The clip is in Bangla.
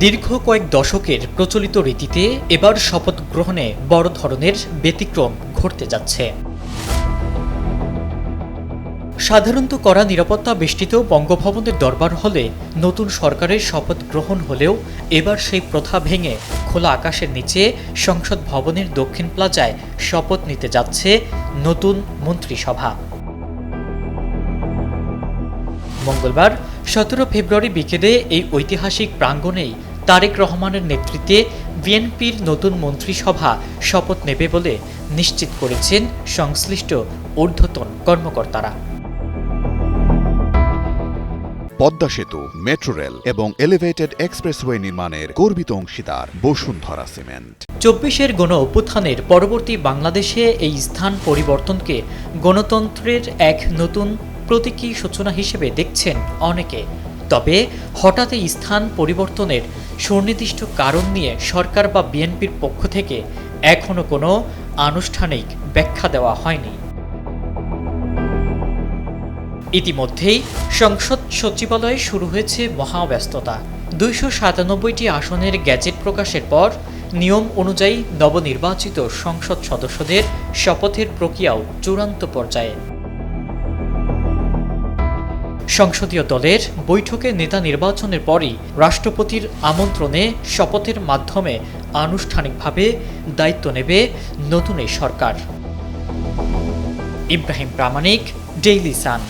দীর্ঘ কয়েক দশকের প্রচলিত রীতিতে এবার শপথ গ্রহণে বড় ধরনের ব্যতিক্রম ঘটতে যাচ্ছে। সাধারণত কড়া নিরাপত্তা বেষ্টিত বঙ্গভবনের দরবার হলে নতুন সরকারের শপথ গ্রহণ হলেও এবার সেই প্রথা ভেঙে খোলা আকাশের নিচে সংসদ ভবনের দক্ষিণ প্লাজায় শপথ নিতে যাচ্ছে নতুন মন্ত্রিসভা। মঙ্গলবার 17 ফেব্রুয়ারি বিকেলে এই ঐতিহাসিক প্রাঙ্গণেই তারেক রহমানের নেতৃত্বে বিএনপির নতুন মন্ত্রিসভা শপথ নেবে বলে নিশ্চিত করেছেন সংশ্লিষ্ট ঊর্ধ্বতন কর্মকর্তারা। পদ্মা সেতু, মেট্রো রেল এবং এলিভেটেড এক্সপ্রেসওয়ে নির্মাণের গর্বিত অংশীদার বসুন্ধরা সিমেন্ট। 24-এর গণ অভ্যুত্থানের পরবর্তী বাংলাদেশে এই স্থান পরিবর্তনকে গণতন্ত্রের এক নতুন প্রতীকী সূচনা হিসেবে দেখছেন অনেকে। তবে হঠাৎ এই স্থান পরিবর্তনের সুনির্দিষ্ট কারণ নিয়ে সরকার বা বিএনপির পক্ষ থেকে এখনো কোনো আনুষ্ঠানিক ব্যাখ্যা দেওয়া হয়নি। ইতিমধ্যেই সংসদ সচিবালয়ে শুরু হয়েছে মহাব্যস্ততা। 297টি আসনের গ্যাজেট প্রকাশের পর নিয়ম অনুযায়ী নবনির্বাচিত সংসদ সদস্যদের শপথের প্রক্রিয়াও চূড়ান্ত পর্যায়ে। সংসদীয় দলের বৈঠকে নেতা নির্বাচনের পরই রাষ্ট্রপতির আমন্ত্রণে শপথের মাধ্যমে আনুষ্ঠানিকভাবে দায়িত্ব নেবে নতুন এই সরকার। ইব্রাহিম প্রামাণিক, ডেইলি সান।